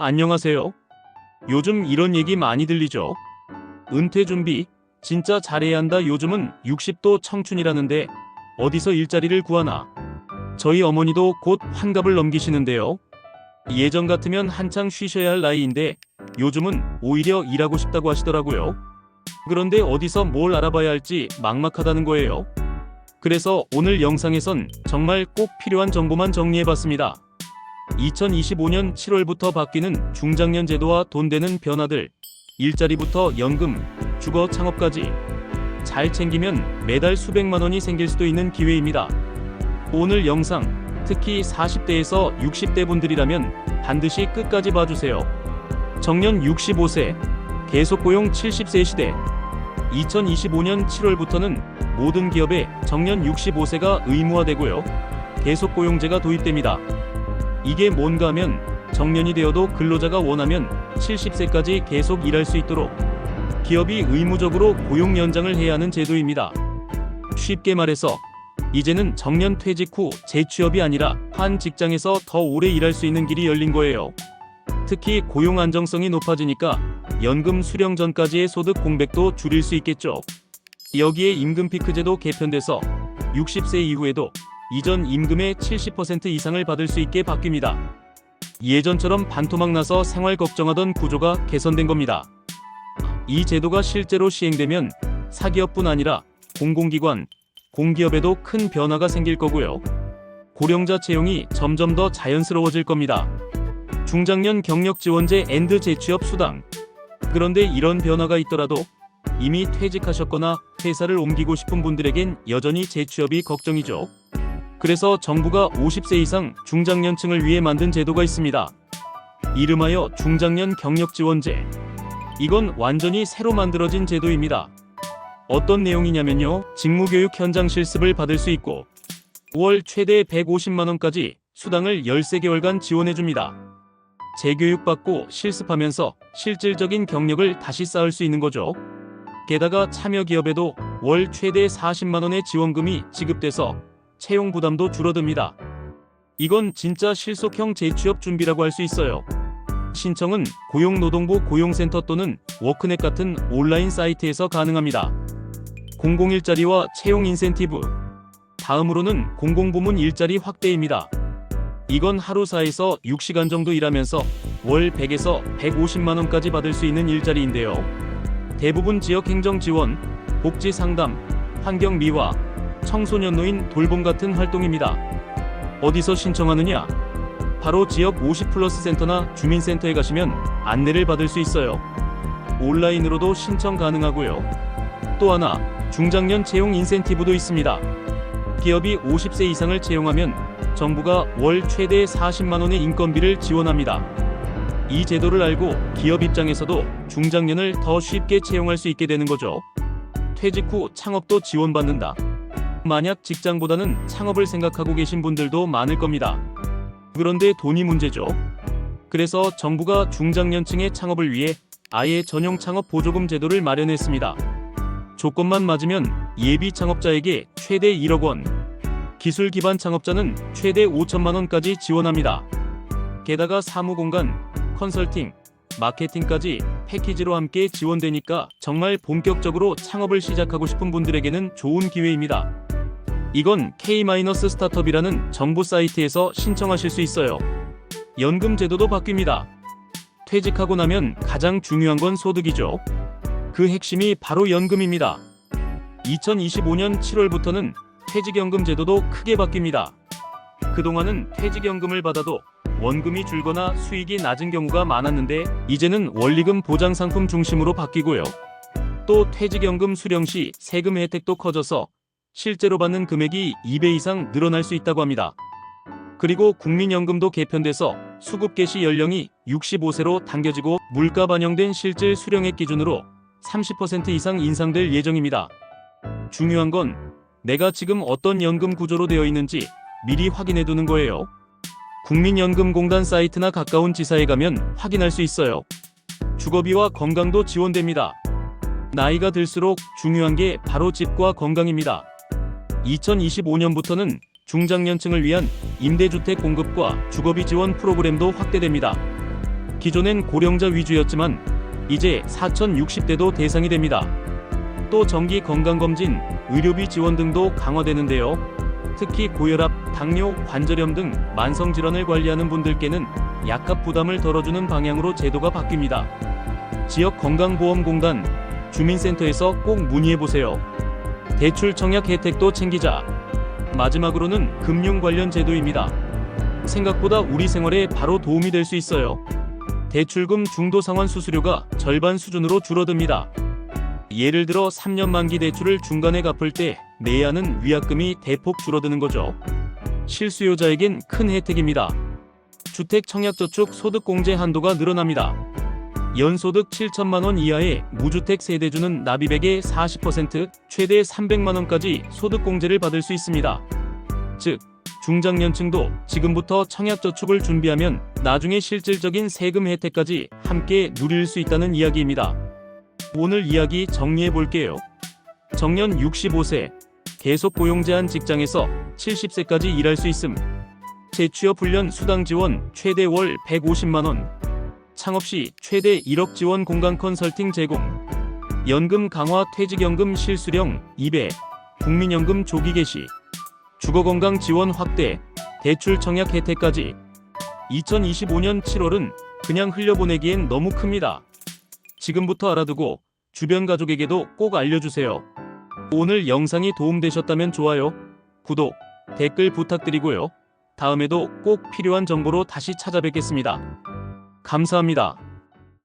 안녕하세요. 요즘 이런 얘기 많이 들리죠? 은퇴 준비 진짜 잘해야 한다. 요즘은 60도 청춘이라는데 어디서 일자리를 구하나? 저희 어머니도 곧 환갑을 넘기시는데요. 예전 같으면 한창 쉬셔야 할 나이인데 요즘은 오히려 일하고 싶다고 하시더라고요. 그런데 어디서 뭘 알아봐야 할지 막막하다는 거예요. 그래서 오늘 영상에선 정말 꼭 필요한 정보만 정리해봤습니다. 2025년 7월부터 바뀌는 중장년 제도와 돈 되는 변화들, 일자리부터 연금, 주거 창업까지 잘 챙기면 매달 수백만 원이 생길 수도 있는 기회입니다. 오늘 영상, 특히 40대에서 60대 분들이라면 반드시 끝까지 봐주세요. 정년 65세, 계속고용 70세 시대. 2025년 7월부터는 모든 기업에 정년 65세가 의무화되고요. 계속고용제가 도입됩니다. 이게 뭔가 하면 정년이 되어도 근로자가 원하면 70세까지 계속 일할 수 있도록 기업이 의무적으로 고용 연장을 해야 하는 제도입니다. 쉽게 말해서 이제는 정년 퇴직 후 재취업이 아니라 한 직장에서 더 오래 일할 수 있는 길이 열린 거예요. 특히 고용 안정성이 높아지니까 연금 수령 전까지의 소득 공백도 줄일 수 있겠죠. 여기에 임금 피크제도 개편돼서 60세 이후에도 이전 임금의 70% 이상을 받을 수 있게 바뀝니다. 예전처럼 반토막 나서 생활 걱정하던 구조가 개선된 겁니다. 이 제도가 실제로 시행되면 사기업뿐 아니라 공공기관, 공기업에도 큰 변화가 생길 거고요. 고령자 채용이 점점 더 자연스러워질 겁니다. 중장년 경력지원제 앤드 재취업 수당. 그런데 이런 변화가 있더라도 이미 퇴직하셨거나 회사를 옮기고 싶은 분들에겐 여전히 재취업이 걱정이죠. 그래서 정부가 50세 이상 중장년층을 위해 만든 제도가 있습니다. 이름하여 중장년 경력지원제. 이건 완전히 새로 만들어진 제도입니다. 어떤 내용이냐면요. 직무교육 현장 실습을 받을 수 있고 월 최대 150만 원까지 수당을 13개월간 지원해줍니다. 재교육받고 실습하면서 실질적인 경력을 다시 쌓을 수 있는 거죠. 게다가 참여 기업에도 월 최대 40만 원의 지원금이 지급돼서 채용 부담도 줄어듭니다. 이건 진짜 실속형 재취업 준비라고 할 수 있어요. 신청은 고용노동부 고용센터 또는 워크넷 같은 온라인 사이트에서 가능합니다. 공공일자리와 채용 인센티브. 다음으로는 공공부문 일자리 확대입니다. 이건 하루 4에서 6시간 정도 일하면서 월 100에서 150만 원까지 받을 수 있는 일자리인데요. 대부분 지역 행정 지원, 복지 상담, 환경 미화, 청소년 노인 돌봄 같은 활동입니다. 어디서 신청하느냐? 바로 지역 50+ 센터나 주민센터에 가시면 안내를 받을 수 있어요. 온라인으로도 신청 가능하고요. 또 하나, 중장년 채용 인센티브도 있습니다. 기업이 50세 이상을 채용하면 정부가 월 최대 40만 원의 인건비를 지원합니다. 이 제도를 알고 기업 입장에서도 중장년을 더 쉽게 채용할 수 있게 되는 거죠. 퇴직 후 창업도 지원받는다. 만약 직장보다는 창업을 생각하고 계신 분들도 많을 겁니다. 그런데 돈이 문제죠. 그래서 정부가 중장년층의 창업을 위해 아예 전용 창업 보조금 제도를 마련했습니다. 조건만 맞으면 예비 창업자에게 최대 1억 원, 기술 기반 창업자는 최대 5천만 원까지 지원합니다. 게다가 사무공간, 컨설팅, 마케팅까지 패키지로 함께 지원되니까 정말 본격적으로 창업을 시작하고 싶은 분들에게는 좋은 기회입니다. 이건 K-스타트업이라는 정부 사이트에서 신청하실 수 있어요. 연금 제도도 바뀝니다. 퇴직하고 나면 가장 중요한 건 소득이죠. 그 핵심이 바로 연금입니다. 2025년 7월부터는 퇴직연금 제도도 크게 바뀝니다. 그동안은 퇴직연금을 받아도 원금이 줄거나 수익이 낮은 경우가 많았는데 이제는 원리금 보장 상품 중심으로 바뀌고요. 또 퇴직연금 수령 시 세금 혜택도 커져서 실제로 받는 금액이 2배 이상 늘어날 수 있다고 합니다. 그리고 국민연금도 개편돼서 수급 개시 연령이 65세로 당겨지고 물가 반영된 실질 수령액 기준으로 30% 이상 인상될 예정입니다. 중요한 건 내가 지금 어떤 연금 구조로 되어 있는지 미리 확인해 두는 거예요. 국민연금공단 사이트나 가까운 지사에 가면 확인할 수 있어요. 주거비와 건강도 지원됩니다. 나이가 들수록 중요한 게 바로 집과 건강입니다. 2025년부터는 중장년층을 위한 임대주택 공급과 주거비 지원 프로그램도 확대됩니다. 기존엔 고령자 위주였지만 이제 4060대도 대상이 됩니다. 또 정기 건강검진, 의료비 지원 등도 강화되는데요. 특히 고혈압, 당뇨, 관절염 등 만성질환을 관리하는 분들께는 약값 부담을 덜어주는 방향으로 제도가 바뀝니다. 지역건강보험공단, 주민센터에서 꼭 문의해보세요. 대출 청약 혜택도 챙기자. 마지막으로는 금융 관련 제도입니다. 생각보다 우리 생활에 바로 도움이 될 수 있어요. 대출금 중도상환 수수료가 절반 수준으로 줄어듭니다. 예를 들어 3년 만기 대출을 중간에 갚을 때 내야 하는 위약금이 대폭 줄어드는 거죠. 실수요자에겐 큰 혜택입니다. 주택 청약저축 소득공제 한도가 늘어납니다. 연소득 7천만 원 이하의 무주택 세대주는 납입액의 40%, 최대 300만 원까지 소득공제를 받을 수 있습니다. 즉, 중장년층도 지금부터 청약저축을 준비하면 나중에 실질적인 세금 혜택까지 함께 누릴 수 있다는 이야기입니다. 오늘 이야기 정리해 볼게요. 정년 65세, 계속 고용 제한 직장에서 70세까지 일할 수 있음. 재취업 훈련 수당 지원 최대 월 150만 원. 창업 시 최대 1억 지원 공간 컨설팅 제공. 연금 강화 퇴직연금 실수령 2배. 국민연금 조기 개시. 주거건강 지원 확대. 대출 청약 혜택까지. 2025년 7월은 그냥 흘려보내기엔 너무 큽니다. 지금부터 알아두고 주변 가족에게도 꼭 알려주세요. 오늘 영상이 도움되셨다면 좋아요, 구독, 댓글 부탁드리고요. 다음에도 꼭 필요한 정보로 다시 찾아뵙겠습니다. 감사합니다.